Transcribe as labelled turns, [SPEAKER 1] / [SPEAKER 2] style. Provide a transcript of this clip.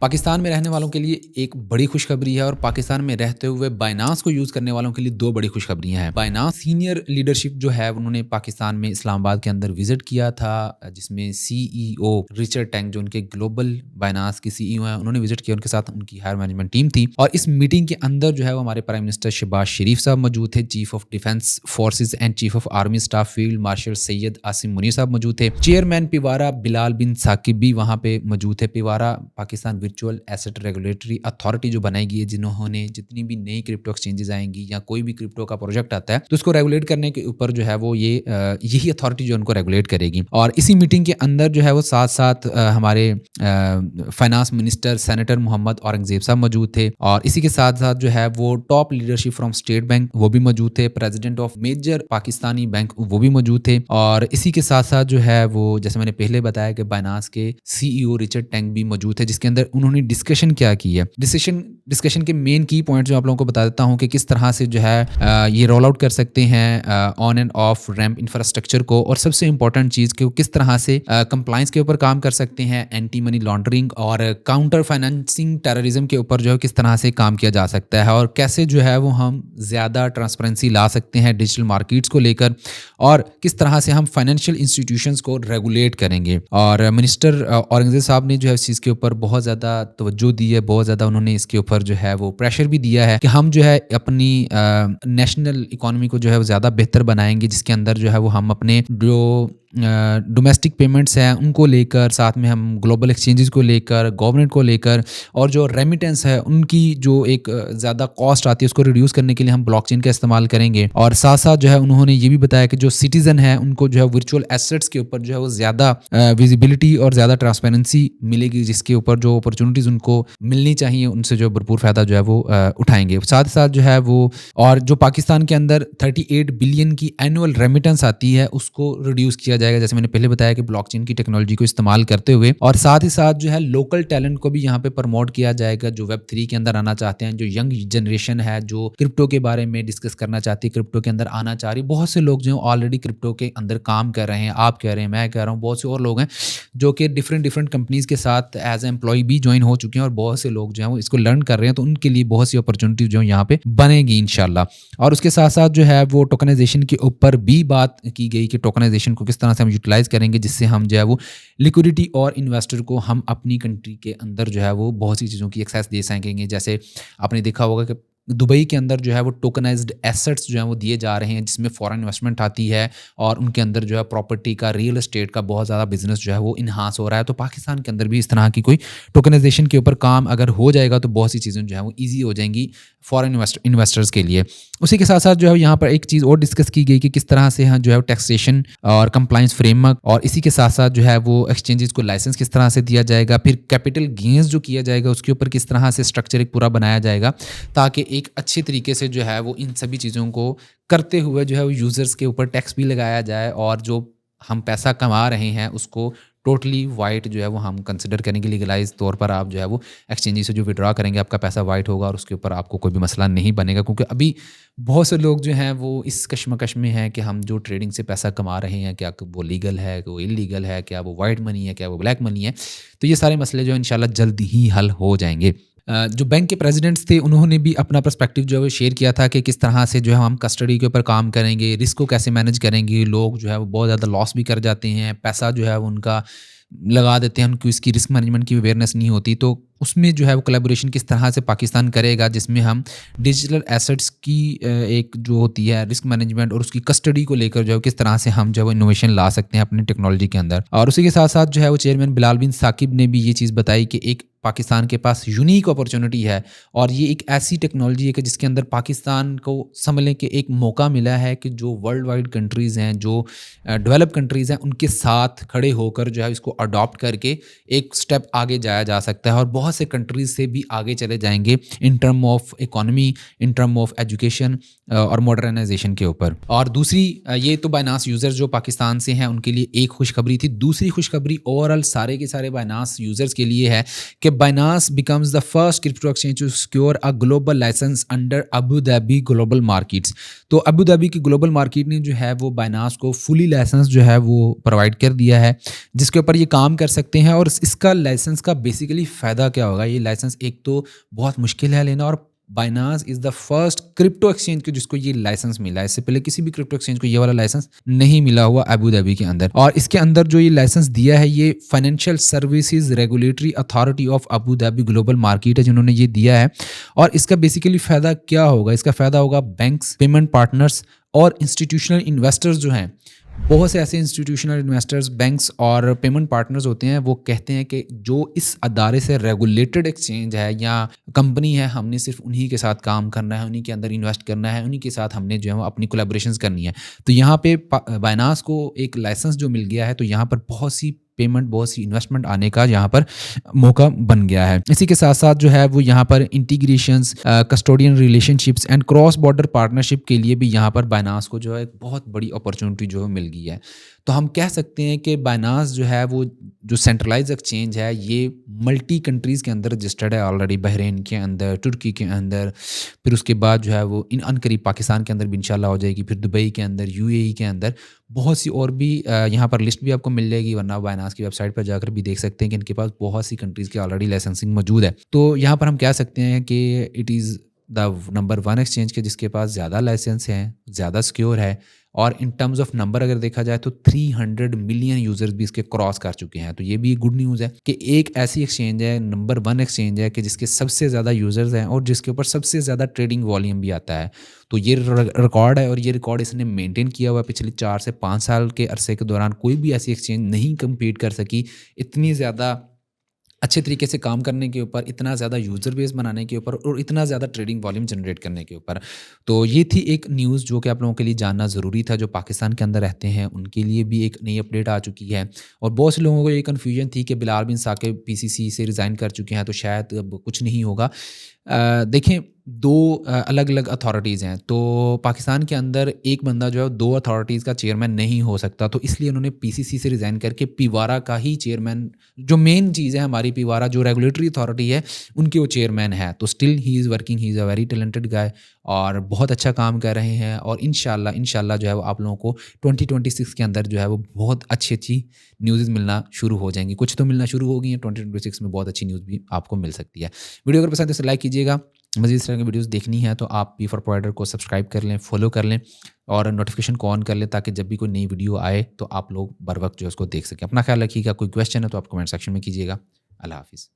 [SPEAKER 1] पाकिस्तान में रहने वालों के लिए एक बड़ी खुशखबरी है और पाकिस्तान में रहते हुए बाइनांस को यूज़ करने वालों के लिए दो बड़ी खुशखबरियां हैं। बाइनांस सीनियर लीडरशिप जो है उन्होंने पाकिस्तान में इस्लामाबाद के अंदर विजिट किया था, जिसमें सीईओ रिचर्ड टैंक जो उनके ग्लोबल बाइनांस के सीईओ हैं उन्होंने विजिट किया, उनके साथ उनकी हायर मैनेजमेंट टीम थी। और इस मीटिंग के अंदर जो है वो हमारे प्राइम मिनिस्टर शहबाज शरीफ साहब मौजूद थे, chief of defence forces and chief of army staff field marshal Syed Asim Munir साहब मौजूद थे। चेयरमैन पिवारा बिलाल बिन साकिब भी वहाँ पे मौजूद थे। PVARA Pakistan virtual asset regulatory authority जो बनाई गई है, जिन्होंने जितनी भी नई क्रिप्टो एक्सचेंजेस आएंगी या कोई भी क्रिप्टो का प्रोजेक्ट आता है तो उसको रेगुलेट करने के ऊपर जो है वो यही अथॉरिटी जो उनको रेगुलेट करेगी। और इसी मीटिंग के अंदर जो है वो साथ साथ हमारे finance minister senator Mohammad Aurangzeb साहब मौजूद थे। और इसी के साथ साथ जो है वो top leadership from state bank वो भी मौजूद थे। President of major Pakistani bank वो भी मौजूद थे। और इसी के साथ साथ जो है वो जैसे मैंने पहले बताया कि बाइनांस के सीईओ रिचर्ड टैंक भी मौजूद थे, जिसके अंदर उन्होंने डिस्कशन क्या की है। डिस्कशन के मेन की पॉइंट जो आप लोगों को बता देता हूं कि किस तरह से जो है ये रोल आउट कर सकते हैं on end of ramp infrastructure को, और सबसे इंपॉर्टेंट चीज़ कि किस तरह से कंप्लाइंस के ऊपर काम कर सकते हैं, एंटी मनी लॉन्ड्रिंग और काउंटर फाइनेंसिंग टेररिज्म के ऊपर जो है किस तरह से काम किया जा सकता है, और कैसे जो है वो हम ज़्यादा ट्रांसपेरेंसी ला सकते हैं डिजिटल मार्केट्स को लेकर, और किस तरह से हम फाइनेंशियल इंस्टीट्यूशंस को रेगुलेट करेंगे। और मिनिस्टर औरंगजेब साहब ने जो है इस चीज़ के ऊपर बहुत ज़्यादा तवज्जो दी है, बहुत ज़्यादा उन्होंने इसके ऊपर जो है वो प्रेशर भी दिया है कि हम जो है अपनी नेशनल इकोनॉमी को जो है वो ज़्यादा बेहतर बनाएंगे, जिसके अंदर जो है वो हम अपने जो डोमेस्टिक पेमेंट्स हैं उनको लेकर, साथ में हम ग्लोबल एक्सचेंजेस को लेकर, गवर्नमेंट को लेकर, और जो रेमिटेंस है उनकी जो एक ज़्यादा कॉस्ट आती है उसको रिड्यूस करने के लिए हम ब्लॉकचेन का इस्तेमाल करेंगे। और साथ साथ जो है उन्होंने ये भी बताया कि जो सिटीज़न है उनको जो है वर्चुअल एसेट्स के ऊपर जो है वो ज़्यादा विजिबिलिटी और ज़्यादा ट्रांसपेरेंसी मिलेगी, जिसके ऊपर जो अपॉर्चुनिटीज़ उनको मिलनी चाहिए उनसे जो भरपूर फ़ायदा जो है वो उठाएंगे। साथ ही साथ जो है वो और जो पाकिस्तान के अंदर 38 बिलियन की एनुअल रेमिटेंस आती है उसको रिड्यूस किया जाएगा, जैसे मैंने पहले बताया कि ब्लॉकचेन की टेक्नोलॉजी को इस्तेमाल करते हुए। और साथ ही साथ जो है लोकल टैलेंट को भी यहाँ पे प्रमोट किया जाएगा, जो वेब 3 के अंदर आना चाहते हैं, जो यंग जनरेशन है जो क्रिप्टो के बारे में डिस्कस करना चाहती है, क्रिप्टो के अंदर आना चाह रही। बहुत से लोग जो ऑलरेडी क्रिप्टो के अंदर काम कर रहे हैं, आप कह रहे हैं, मैं कह रहा हूँ, बहुत से और लोग हैं जो कि डिफरेंट कंपनीज के साथ एज एम्प्लॉय भी ज्वाइन हो चुके हैं, और बहुत से लोग जो हैं वो इसको लर्न कर रहे हैं, तो उनके लिए बहुत सी अपॉर्चुनिटी जो यहाँ पे बनेगी इंशाल्लाह। और उसके साथ साथ जो है वो टोकनाइजेशन के ऊपर भी बात की गई कि टोकनाइजेशन को किस तरह से हम यूटिलाइज करेंगे, जिससे हम जो है वो लिक्विडिटी और इन्वेस्टर को हम अपनी कंट्री के अंदर जो है वो बहुत सी चीज़ों की एक्सेस दे सकेंगे। जैसे आपने देखा होगा कि दुबई के अंदर जो है वो टोकनाइज्ड एसेट्स जो हैं वो दिए जा रहे हैं, जिसमें फॉरेन इन्वेस्टमेंट आती है, और उनके अंदर जो है प्रॉपर्टी का, रियल एस्टेट का बहुत ज़्यादा बिजनेस जो है वो इन्हांस हो रहा है। तो पाकिस्तान के अंदर भी इस तरह की कोई टोकनाइजेशन के ऊपर काम अगर हो जाएगा तो बहुत सी चीज़ें जो है वो ईजी हो जाएंगी फॉरेन इन्वेस्टर्स के लिए। उसी के साथ साथ जो है यहाँ पर एक चीज़ और डिस्कस की गई कि किस तरह से जो है टैक्सेशन और कंप्लाइंस फ्रेमवर्क, और इसी के साथ साथ जो है वो एक्सचेंजेस को लाइसेंस किस तरह से दिया जाएगा, फिर कैपिटल गेंस जो किया जाएगा उसके ऊपर किस तरह से स्ट्रक्चर एक पूरा बनाया जाएगा, ताकि एक अच्छे तरीके से जो है वो इन सभी चीज़ों को करते हुए जो है वो यूज़र्स के ऊपर टैक्स भी लगाया जाए, और जो हम पैसा कमा रहे हैं उसको टोटली वाइट जो है वो हम कंसिडर करेंगे, लीगलाइज तौर पर आप जो है वो एक्सचेंज से जो विड्रॉ करेंगे आपका पैसा वाइट होगा, और उसके ऊपर आपको कोई भी मसला नहीं बनेगा। क्योंकि अभी बहुत से लोग जो हैं वो इस कश्मकश में हैं कि हम जो ट्रेडिंग से पैसा कमा रहे हैं क्या वो लीगल है, वो इलीगल है, क्या वो वाइट मनी है, क्या वो ब्लैक मनी है। तो ये सारे मसले जो इंशाल्लाह जल्द ही हल हो जाएंगे। जो बैंक के प्रेसिडेंट्स थे उन्होंने भी अपना पर्सपेक्टिव जो है वो शेयर किया था कि किस तरह से जो है हम कस्टडी के ऊपर काम करेंगे, रिस्क को कैसे मैनेज करेंगे। लोग जो है वो बहुत ज़्यादा लॉस भी कर जाते हैं, पैसा जो है वो उनका लगा देते हैं, उनको इसकी रिस्क मैनेजमेंट की अवेयरनेस नहीं होती। तो उसमें जो है वो कोलैबोरेशन किस तरह से पाकिस्तान करेगा, जिसमें हम डिजिटल एसेट्स की एक जो होती है रिस्क मैनेजमेंट और उसकी कस्टडी को लेकर जो है किस तरह से हम जो है इनोवेशन ला सकते हैं अपनी टेक्नोलॉजी के अंदर। और उसी के साथ साथ जो है वो चेयरमैन बिलाल बिन साकिब ने भी ये चीज़ बताई कि एक पाकिस्तान के पास यूनिक अपॉर्चुनिटी है, और ये एक ऐसी टेक्नोलॉजी है कि जिसके अंदर पाकिस्तान को समझ के एक मौका मिला है कि जो वर्ल्ड वाइड कंट्रीज़ हैं, जो डेवलप कंट्रीज़ हैं, उनके साथ खड़े होकर जो है इसको अडॉप्ट करके एक स्टेप आगे जाया जा सकता है, और बहुत से कंट्रीज़ से भी आगे चले जाएंगे in term of economy, in term of education और मॉडर्नाइजेशन के ऊपर। और दूसरी ये तो बाइनांस यूज़र्स जो पाकिस्तान से हैं उनके लिए एक खुशखबरी थी। दूसरी खुशखबरी ओवरऑल सारे के सारे बाइनांस यूज़र्स के लिए है कि कि Binance becomes the first crypto exchange to secure a global licence under Abu Dhabi global markets. तो अबू धाबी की ग्लोबल मार्केट ने जो है वो बाइनांस को फुली लाइसेंस जो है वो प्रोवाइड कर दिया है, जिसके ऊपर ये काम कर सकते हैं। और इसका लाइसेंस का बेसिकली फ़ायदा क्या होगा, ये लाइसेंस एक तो बहुत मुश्किल है लेना, और Binance is the first crypto exchange को जिसको ये लाइसेंस मिला है। इससे पहले किसी भी क्रिप्टो एक्सचेंज को ये वाला लाइसेंस नहीं मिला हुआ अबू धाबी के अंदर। और इसके अंदर जो ये लाइसेंस दिया है, ये financial services regulatory authority of Abu Dhabi global market है जिन्होंने ये दिया है। और इसका बेसिकली फ़ायदा क्या होगा, इसका फ़ायदा होगा बैंक्स, पेमेंट पार्टनर्स और इंस्टीट्यूशनल इन्वेस्टर्स जो हैं। बहुत से ऐसे इंस्टीट्यूशनल इन्वेस्टर्स, बैंक्स और पेमेंट पार्टनर्स होते हैं, वो कहते हैं कि जो इस अदारे से रेगुलेटेड एक्सचेंज है या कंपनी है, हमने सिर्फ उन्हीं के साथ काम करना है, उन्हीं के अंदर इन्वेस्ट करना है, उन्हीं के साथ हमने जो है वो अपनी कोलैबोरेशंस करनी है। तो यहाँ पे बाइनांस को एक लाइसेंस जो मिल गया है, तो यहाँ पर बहुत सी पेमेंट, बहुत सी इन्वेस्टमेंट आने का यहाँ पर मौका बन गया है। इसी के साथ साथ जो है वो यहाँ पर integrations, custodian relationships and cross border partnership के लिए भी यहाँ पर बाइनांस को जो है एक बहुत बड़ी अपॉर्चुनिटी जो है मिल गई है। तो हम कह सकते हैं कि बाइनांस जो है वो जो सेंट्रलाइज एक्सचेंज है, ये मल्टी कंट्रीज़ के अंदर रजिस्टर्ड है ऑलरेडी, बहरीन के अंदर, तुर्की के अंदर, फिर उसके बाद जो है वो इन अनकरीब पाकिस्तान के अंदर भी इंशाल्लाह हो जाएगी, फिर दुबई के अंदर, यूएई के अंदर, बहुत सी और भी यहाँ पर लिस्ट भी आपको मिल जाएगी, वरना बाइनांस की वेबसाइट पर जाकर भी देख सकते हैं कि इनके पास बहुत सी कंट्रीज़ की ऑलरेडी लाइसेंसिंग मौजूद है। तो यहाँ पर हम कह सकते हैं कि it is the number 1 exchange के जिसके पास ज़्यादा लाइसेंस हैं, ज़्यादा सिक्योर है। और इन टर्म्स ऑफ नंबर अगर देखा जाए तो 300 मिलियन यूज़र्स भी इसके क्रॉस कर चुके हैं। तो ये भी गुड न्यूज़ है कि एक ऐसी एक्सचेंज है, नंबर 1 एक्सचेंज है कि जिसके सबसे ज़्यादा यूज़र्स हैं और जिसके ऊपर सबसे ज़्यादा ट्रेडिंग वॉल्यूम भी आता है। तो ये रिकॉर्ड है, और ये रिकॉर्ड इसने मेंटेन किया हुआ है पिछले 4 से 5 साल के अरसे के दौरान। कोई भी ऐसी एक्सचेंज नहीं कम्पीट कर सकी इतनी ज़्यादा अच्छे तरीके से काम करने के ऊपर, इतना ज़्यादा यूज़र बेस बनाने के ऊपर और इतना ज़्यादा ट्रेडिंग वॉल्यूम जनरेट करने के ऊपर। तो ये थी एक न्यूज़ जो कि आप लोगों के लिए जानना ज़रूरी था। जो पाकिस्तान के अंदर रहते हैं उनके लिए भी एक नई अपडेट आ चुकी है। और बहुत से लोगों को ये कन्फ्यूजन थी कि बिलाल बिन साकिब पीसीसी से रिज़ाइन कर चुके हैं, तो शायद अब कुछ नहीं होगा। देखें, 2 अलग-अलग अथॉरिटीज़ हैं, तो पाकिस्तान के अंदर एक बंदा जो है 2 अथॉरिटीज़ का चेयरमैन नहीं हो सकता। तो इसलिए उन्होंने पीसीसी से रिज़ाइन करके पीवारा का ही चेयरमैन, जो मेन चीज़ है हमारी, पीवारा जो रेगुलेटरी अथॉरिटी है, उनके वो चेयरमैन है। तो still he is working, he is a very talented guy और बहुत अच्छा काम कर रहे हैं। और इंशाल्लाह जो है वो आप लोगों को 2026 के अंदर जो है वो बहुत अच्छी न्यूज़ मिलना शुरू हो जाएंगी। कुछ तो मिलना शुरू हो गई हैं, 2026 में बहुत अच्छी न्यूज़ भी आपको मिल सकती है। वीडियो अगर पसंद है तो लाइक कीजिएगा। मज़ीद इस तरह की वीडियोस देखनी है तो आप पी फॉर प्रोवाइडर को सब्सक्राइब कर लें, फॉलो कर लें और नोटिफिकेशन को ऑन कर लें, ताकि जब भी कोई नई वीडियो आए तो आप लोग बर वक्त जो है उसको देख सकें। अपना ख्याल रखिएगा। कोई क्वेश्चन है तो आप कमेंट सेक्शन में कीजिएगा। अल्लाह हाफ़िज़।